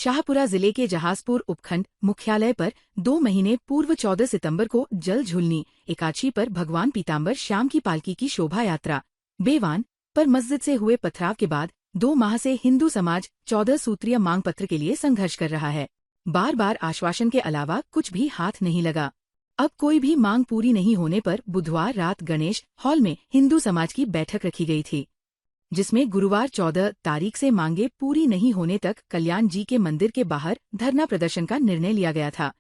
शाहपुरा जिले के जहाजपुर उपखंड मुख्यालय पर 2 महीने पूर्व 14 सितंबर को जल झुलनी एकादशी पर भगवान पीताम्बर श्याम की पालकी की शोभा यात्रा बेवान पर मस्जिद से हुए पथराव के बाद 2 माह से हिंदू समाज 14 सूत्रीय मांग पत्र के लिए संघर्ष कर रहा है। बार बार आश्वासन के अलावा कुछ भी हाथ नहीं लगा। अब कोई भी मांग पूरी नहीं होने पर बुधवार रात गणेश हॉल में हिंदू समाज की बैठक रखी गई थी, जिसमें गुरुवार 14 तारीख से मांगे पूरी नहीं होने तक कल्याण जी के मंदिर के बाहर धरना प्रदर्शन का निर्णय लिया गया था।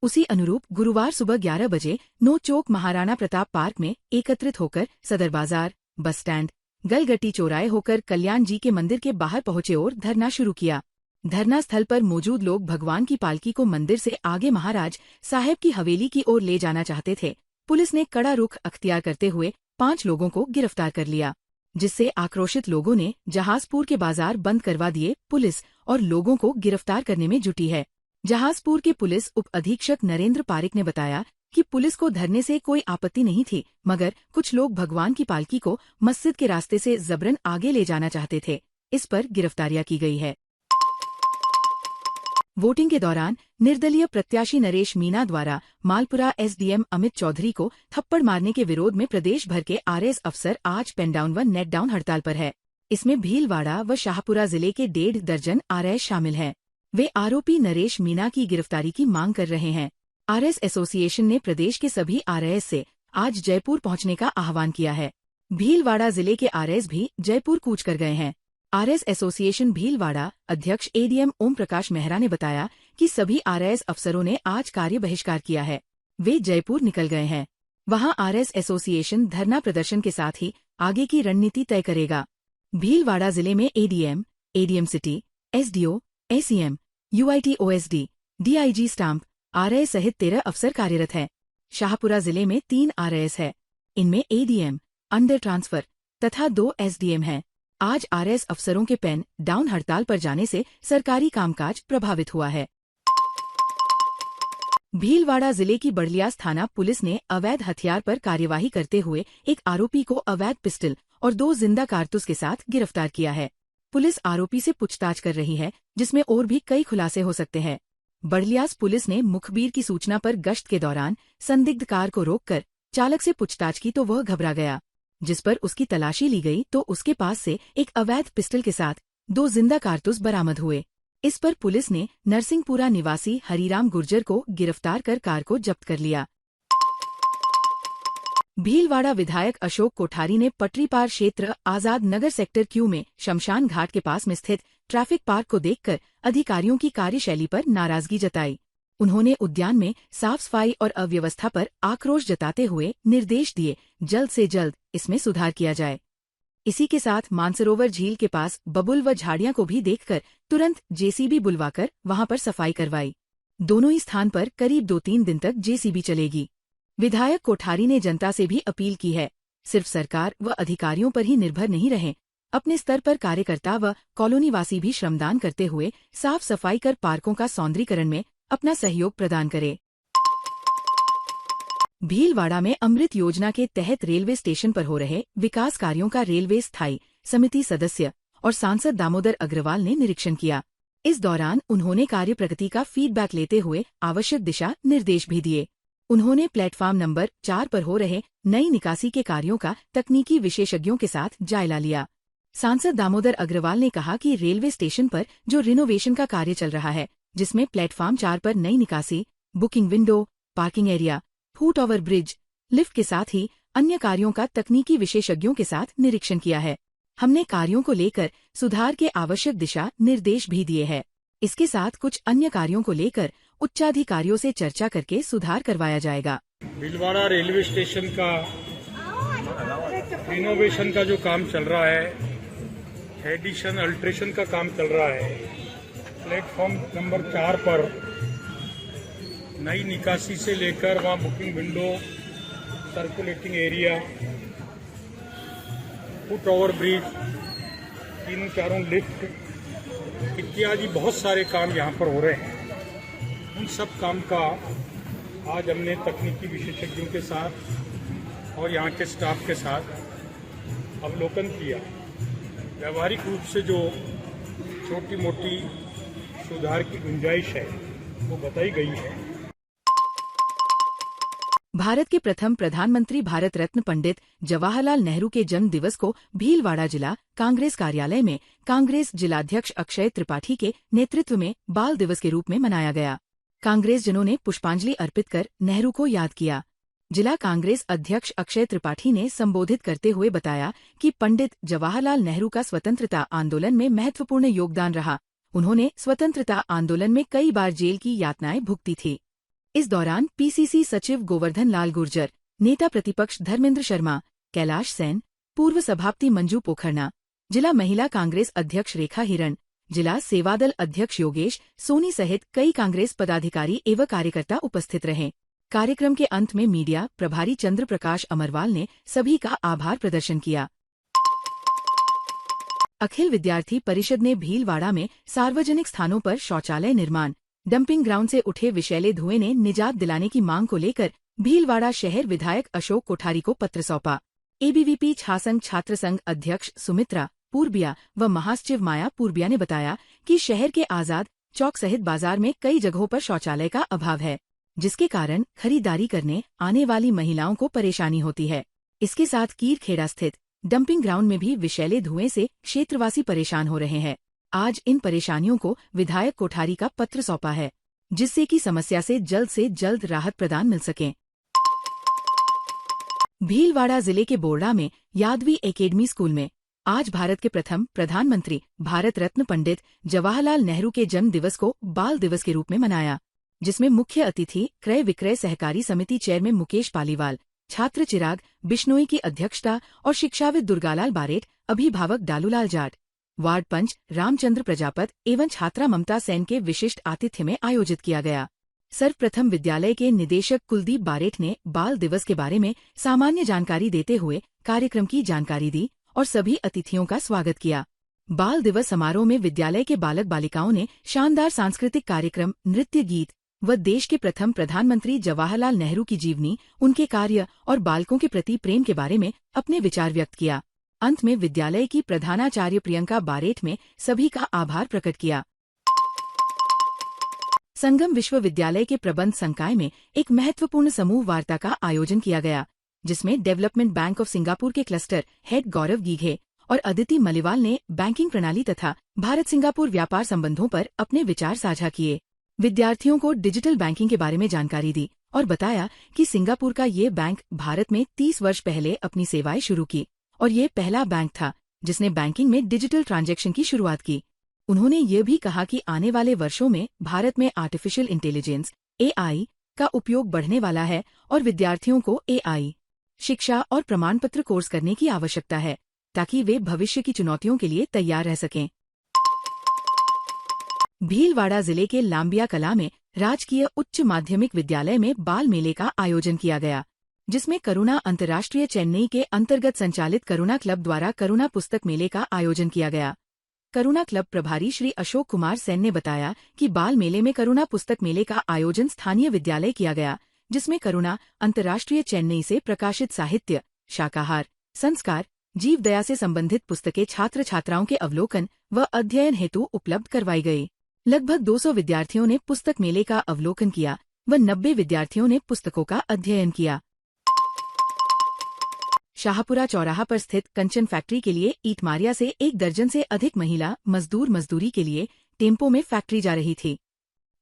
उसी अनुरूप गुरुवार सुबह 11 बजे नो चौक महाराणा प्रताप पार्क में एकत्रित होकर सदर बाजार, बस स्टैंड, गलगट्टी चौराहे होकर कल्याण जी के मंदिर के बाहर पहुंचे और धरना शुरू किया। धरना स्थल पर मौजूद लोग भगवान की पालकी को मंदिर से आगे महाराज साहेब की हवेली की ओर ले जाना चाहते थे। पुलिस ने कड़ा रुख अख्तियार करते हुए 5 लोगों को गिरफ्तार कर लिया, जिससे आक्रोशित लोगों ने जहाजपुर के बाजार बंद करवा दिए। पुलिस और लोगों को गिरफ्तार करने में जुटी है। जहाजपुर के पुलिस उप अधीक्षक नरेंद्र पारिक ने बताया कि पुलिस को धरने से कोई आपत्ति नहीं थी, मगर कुछ लोग भगवान की पालकी को मस्जिद के रास्ते से जबरन आगे ले जाना चाहते थे। इस पर गिरफ्तारियां की गई है। वोटिंग के दौरान निर्दलीय प्रत्याशी नरेश मीणा द्वारा मालपुरा एसडीएम अमित चौधरी को थप्पड़ मारने के विरोध में प्रदेश भर के आरएएस अफसर आज पेन डाउन व नेट डाउन हड़ताल पर है। इसमें भीलवाड़ा व शाहपुरा जिले के 1.5 दर्जन आरएएस शामिल हैं। वे आरोपी नरेश मीणा की गिरफ्तारी की मांग कर रहे हैं। आरएएस एसोसिएशन ने प्रदेश के सभी आरएएस से आज जयपुर पहुंचने का आह्वान किया है। भीलवाड़ा जिले के आरएएस भी जयपुर कूच कर गए हैं। आरएएस एसोसिएशन भीलवाड़ा अध्यक्ष एडीएम ओम प्रकाश मेहरा ने बताया कि सभी आरएएस अफसरों ने आज कार्य बहिष्कार किया है। वे जयपुर निकल गए हैं। वहां आरएएस एसोसिएशन धरना प्रदर्शन के साथ ही आगे की रणनीति तय करेगा। भीलवाड़ा जिले में ADM, ADM city, SDO, ACM, UIT OSD, DIG stamp, RAS सहित 13 अफसर कार्यरत हैं। शाहपुरा जिले में 3 आरएएस है। इनमें एडीएम, अंडर ट्रांसफर तथा 2 एसडीएम हैं। आज आरएएस अफसरों के पेन डाउन हड़ताल पर जाने से सरकारी कामकाज प्रभावित हुआ है। भीलवाड़ा जिले की बड़लियास थाना पुलिस ने अवैध हथियार पर कार्यवाही करते हुए एक आरोपी को अवैध पिस्टल और 2 जिंदा कारतूस के साथ गिरफ्तार किया है। पुलिस आरोपी से पूछताछ कर रही है, जिसमें और भी कई खुलासे हो सकते हैं। बड़लियास पुलिस ने मुखबिर की सूचना पर गश्त के दौरान संदिग्ध कार को रोककर चालक से पूछताछ की तो वह घबरा गया, जिस पर उसकी तलाशी ली गई तो उसके पास से एक अवैध पिस्टल के साथ 2 जिंदा कारतूस बरामद हुए। इस पर पुलिस ने नरसिंहपुरा निवासी हरीराम गुर्जर को गिरफ्तार कर कार को जब्त कर लिया। भीलवाड़ा विधायक अशोक कोठारी ने पटरी पार क्षेत्र आजाद नगर सेक्टर क्यू में शमशान घाट के पास में स्थित ट्रैफिक पार्क को देखकर अधिकारियों की कार्यशैली पर नाराजगी जताई। उन्होंने उद्यान में साफ सफाई और अव्यवस्था पर आक्रोश जताते हुए निर्देश दिए जल्द से जल्द इसमें सुधार किया जाए। इसी के साथ मानसरोवर झील के पास बबुल व झाड़ियां को भी देखकर तुरंत जेसीबी बुलवाकर वहां पर सफाई करवाई। दोनों ही स्थान पर करीब 2-3 दिन तक जेसीबी चलेगी। विधायक कोठारी ने जनता से भी अपील की है, सिर्फ सरकार व अधिकारियों पर ही निर्भर नहीं रहें, अपने स्तर पर कार्यकर्ता व कॉलोनीवासी भी श्रमदान करते हुए साफ सफाई कर पार्कों का सौंदर्यीकरण में अपना सहयोग प्रदान करें। भीलवाड़ा में अमृत योजना के तहत रेलवे स्टेशन पर हो रहे विकास कार्यों का रेलवे स्थायी समिति सदस्य और सांसद दामोदर अग्रवाल ने निरीक्षण किया। इस दौरान उन्होंने कार्य प्रगति का फीडबैक लेते हुए आवश्यक दिशा निर्देश भी दिए। उन्होंने प्लेटफार्म नंबर 4 पर हो रहे नई निकासी के कार्यों का तकनीकी विशेषज्ञों के साथ जायजा लिया। सांसद दामोदर अग्रवाल ने कहा कि रेलवे स्टेशन पर जो रिनोवेशन का कार्य चल रहा है, जिसमें प्लेटफार्म 4 पर नई निकासी, booking window, parking area, foot over bridge, lift के साथ ही अन्य कार्यों का तकनीकी विशेषज्ञों के साथ निरीक्षण किया है। हमने कार्यों को लेकर सुधार के आवश्यक दिशा निर्देश भी दिए हैं। इसके साथ कुछ अन्य कार्यों को लेकर उच्चाधिकारियों से चर्चा करके सुधार करवाया जाएगा। भीलवाड़ा रेलवे स्टेशन का रिनोवेशन का जो काम चल रहा है, एडिशन अल्ट्रेशन का काम चल रहा है। प्लेटफॉर्म नंबर 4 पर नई निकासी से लेकर वहाँ booking window, circulating area, foot over bridge, 3-4 lift इत्यादि बहुत सारे काम यहाँ पर हो रहे हैं। उन सब काम का आज हमने तकनीकी विशेषज्ञों के साथ और यहाँ के स्टाफ के साथ अवलोकन किया। व्यावहारिक रूप से जो छोटी मोटी सुधार की गुंजाइश है वो बताई गई है। भारत के प्रथम प्रधानमंत्री भारत रत्न पंडित जवाहरलाल नेहरू के जन्म दिवस को भीलवाड़ा जिला कांग्रेस कार्यालय में कांग्रेस जिलाध्यक्ष अक्षय त्रिपाठी के नेतृत्व में बाल दिवस के रूप में मनाया गया। कांग्रेस जनों ने पुष्पांजलि अर्पित कर नेहरू को याद किया। जिला कांग्रेस अध्यक्ष अक्षय त्रिपाठी ने संबोधित करते हुए बताया कि पंडित जवाहरलाल नेहरू का स्वतंत्रता आंदोलन में महत्वपूर्ण योगदान रहा। उन्होंने स्वतंत्रता आंदोलन में कई बार जेल की यातनाएं भुगती थी। इस दौरान पीसीसी सचिव गोवर्धन लाल गुर्जर, नेता प्रतिपक्ष धर्मेंद्र शर्मा, कैलाश सेन, पूर्व सभापति मंजू पोखरना, जिला महिला कांग्रेस अध्यक्ष रेखा हिरन, जिला सेवादल अध्यक्ष योगेश सोनी सहित कई कांग्रेस पदाधिकारी एवं कार्यकर्ता उपस्थित रहे। कार्यक्रम के अंत में मीडिया प्रभारी चंद्र प्रकाश अमरवाल ने सभी का आभार प्रदर्शन किया। अखिल विद्यार्थी परिषद ने भीलवाड़ा में सार्वजनिक स्थानों पर शौचालय निर्माण, डंपिंग ग्राउंड से उठे विषैले धुएं ने निजात दिलाने की मांग को लेकर भीलवाड़ा शहर विधायक अशोक कोठारी को पत्र सौंपा। एबीवीपी छासंघ छात्र संघ अध्यक्ष सुमित्रा पूर्बिया व महासचिव माया पूर्बिया ने बताया कि शहर के आजाद चौक सहित बाजार में कई जगहों पर शौचालय का अभाव है, जिसके कारण खरीदारी करने आने वाली महिलाओं को परेशानी होती है। इसके साथ कीरखेड़ा स्थित डंपिंग ग्राउंड में भी विषैले धुएं से क्षेत्रवासी परेशान हो रहे हैं। आज इन परेशानियों को विधायक कोठारी का पत्र सौंपा है, जिससे कि समस्या से जल्द राहत प्रदान मिल सके। भीलवाड़ा जिले के बोर्डा में यादवी एकेडमी स्कूल में आज भारत के प्रथम प्रधानमंत्री भारत रत्न पंडित जवाहरलाल नेहरू के जन्म दिवस को बाल दिवस के रूप में मनाया, जिसमें मुख्य अतिथि क्रय विक्रय सहकारी समिति चेयरमैन मुकेश पालीवाल, छात्र चिराग बिश्नोई की अध्यक्षता और शिक्षाविद दुर्गालाल बारेट, अभिभावक डालूलाल जाट, वार्ड पंच रामचंद्र प्रजापत एवं छात्रा ममता सेन के विशिष्ट आतिथ्य में आयोजित किया गया। सर्वप्रथम विद्यालय के निदेशक कुलदीप बारेट ने बाल दिवस के बारे में सामान्य जानकारी देते हुए कार्यक्रम की जानकारी दी और सभी अतिथियों का स्वागत किया। बाल दिवस समारोह में विद्यालय के बालक बालिकाओं ने शानदार सांस्कृतिक कार्यक्रम, नृत्य, गीत व देश के प्रथम प्रधानमंत्री जवाहरलाल नेहरू की जीवनी, उनके कार्य और बालकों के प्रति प्रेम के बारे में अपने विचार व्यक्त किया। अंत में विद्यालय की प्रधानाचार्य प्रियंका बारेट में सभी का आभार प्रकट किया। संगम विश्वविद्यालय के प्रबंध संकाय में एक महत्वपूर्ण समूह वार्ता का आयोजन किया गया, जिसमें डेवलपमेंट बैंक ऑफ सिंगापुर के क्लस्टर हेड गौरव गीघे और अदिति मलिवाल ने बैंकिंग प्रणाली तथा भारत सिंगापुर व्यापार संबंधों पर अपने विचार साझा किए। विद्यार्थियों को डिजिटल बैंकिंग के बारे में जानकारी दी और बताया कि सिंगापुर का ये बैंक भारत में 30 वर्ष पहले अपनी सेवाएं शुरू की और ये पहला बैंक था जिसने बैंकिंग में डिजिटल ट्रांजैक्शन की शुरुआत की। उन्होंने ये भी कहा कि आने वाले वर्षों में भारत में आर्टिफिशियल इंटेलिजेंस (AI) का उपयोग बढ़ने वाला है और विद्यार्थियों को AI शिक्षा और प्रमाणपत्र कोर्स करने की आवश्यकता है ताकि वे भविष्य की चुनौतियों के लिए तैयार रह सकें। भीलवाड़ा जिले के लांबिया कला में राजकीय उच्च माध्यमिक विद्यालय में बाल मेले का आयोजन किया गया, जिसमें करुणा अंतर्राष्ट्रीय चेन्नई के अंतर्गत संचालित करुणा क्लब द्वारा करुणा पुस्तक मेले का आयोजन किया गया। करुणा क्लब प्रभारी श्री अशोक कुमार सेन ने बताया कि बाल मेले में करुणा पुस्तक मेले का आयोजन स्थानीय विद्यालय किया गया, जिसमें करुणा अंतर्राष्ट्रीय चेन्नई से प्रकाशित साहित्य, शाकाहार, संस्कार, जीव दया से संबंधित पुस्तकें छात्र छात्राओं के अवलोकन व अध्ययन हेतु उपलब्ध करवाई गई। लगभग 200 विद्यार्थियों ने पुस्तक मेले का अवलोकन किया व 90 विद्यार्थियों ने पुस्तकों का अध्ययन किया। शाहपुरा चौराहा पर स्थित कंचन फैक्ट्री के लिए ईटमारिया से 1 दर्जन से अधिक महिला मजदूर मजदूरी के लिए टेम्पो में फैक्ट्री जा रही थी।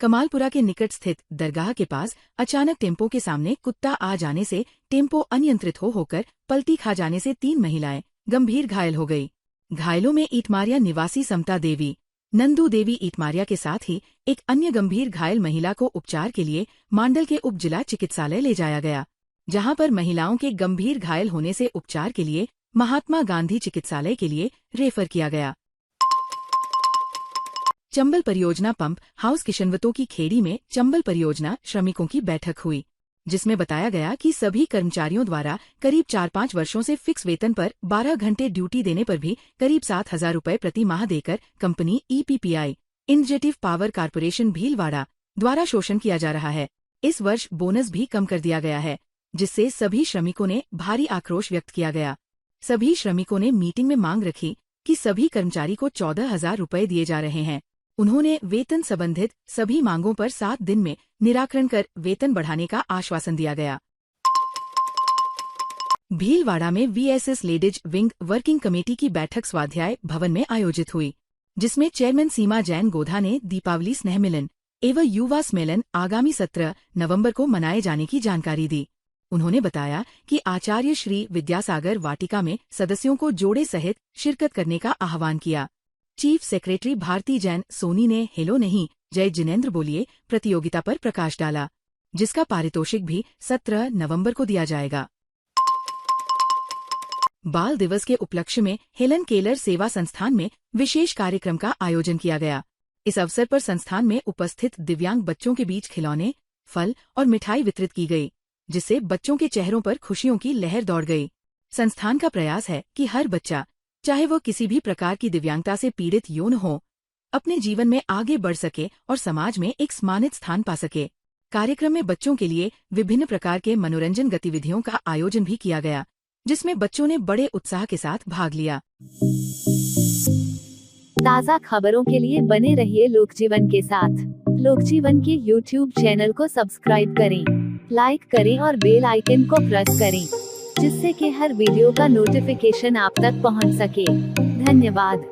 कमालपुरा के निकट स्थित दरगाह के पास अचानक टेम्पो के सामने कुत्ता आ जाने से टेम्पो अनियंत्रित होकर पलटी खा जाने से 3 महिलाएं गंभीर घायल हो गई। घायलों में ईटमारिया निवासी समता देवी, नंदू देवी ईटमारिया के साथ ही एक अन्य गंभीर घायल महिला को उपचार के लिए मांडल के उप जिला चिकित्सालय ले जाया गया, जहां पर महिलाओं के गंभीर घायल होने से उपचार के लिए महात्मा गांधी चिकित्सालय के लिए रेफर किया गया। चंबल परियोजना पंप हाउस किशनवतों की खेड़ी में चंबल परियोजना श्रमिकों की बैठक हुई, जिसमें बताया गया कि सभी कर्मचारियों द्वारा करीब 4-5 वर्षों से फिक्स वेतन पर 12 घंटे ड्यूटी देने पर भी करीब 7,000 रुपये प्रति माह देकर company EPPI industrial power corporation Bhilwara द्वारा शोषण किया जा रहा है। इस वर्ष बोनस भी कम कर दिया गया है, जिससे सभी श्रमिकों ने भारी आक्रोश व्यक्त किया गया। सभी श्रमिकों ने मीटिंग में मांग रखी कि सभी कर्मचारी को 14,000 रुपये दिए जा रहे हैं, उन्होंने वेतन संबंधित सभी मांगों पर 7 दिन में निराकरण कर वेतन बढ़ाने का आश्वासन दिया गया। भीलवाड़ा में VSS ladies wing working committee की बैठक स्वाध्याय भवन में आयोजित हुई, जिसमें चेयरमैन सीमा जैन गोधा ने दीपावली स्नेह मिलन एवं युवा सम्मेलन आगामी 17 नवंबर को मनाए जाने की जानकारी दी। उन्होंने बताया कि आचार्य श्री विद्यासागर वाटिका में सदस्यों को जोड़े सहित शिरकत करने का आह्वान किया। चीफ सेक्रेटरी भारती जैन सोनी ने हेलो नहीं जय जिनेंद्र बोलिए प्रतियोगिता पर प्रकाश डाला, जिसका पारितोषिक भी 17 नवंबर को दिया जाएगा। बाल दिवस के उपलक्ष्य में हेलन केलर सेवा संस्थान में विशेष कार्यक्रम का आयोजन किया गया। इस अवसर पर संस्थान में उपस्थित दिव्यांग बच्चों के बीच खिलौने, फल और मिठाई वितरित की गई, जिससे बच्चों के चेहरों पर खुशियों की लहर दौड़ गई। संस्थान का प्रयास है कि हर बच्चा, चाहे वो किसी भी प्रकार की दिव्यांगता से पीड़ित क्यों न हो, अपने जीवन में आगे बढ़ सके और समाज में एक सम्मानित स्थान पा सके। कार्यक्रम में बच्चों के लिए विभिन्न प्रकार के मनोरंजन गतिविधियों का आयोजन भी किया गया, जिसमें बच्चों ने बड़े उत्साह के साथ भाग लिया। ताज़ा खबरों के लिए बने रहिए लोकजीवन के साथ। लोकजीवन के YouTube चैनल को सब्सक्राइब करें, लाइक करें और बेल आइकन को प्रेस करें, जिससे कि हर वीडियो का नोटिफिकेशन आप तक पहुंच सके। धन्यवाद।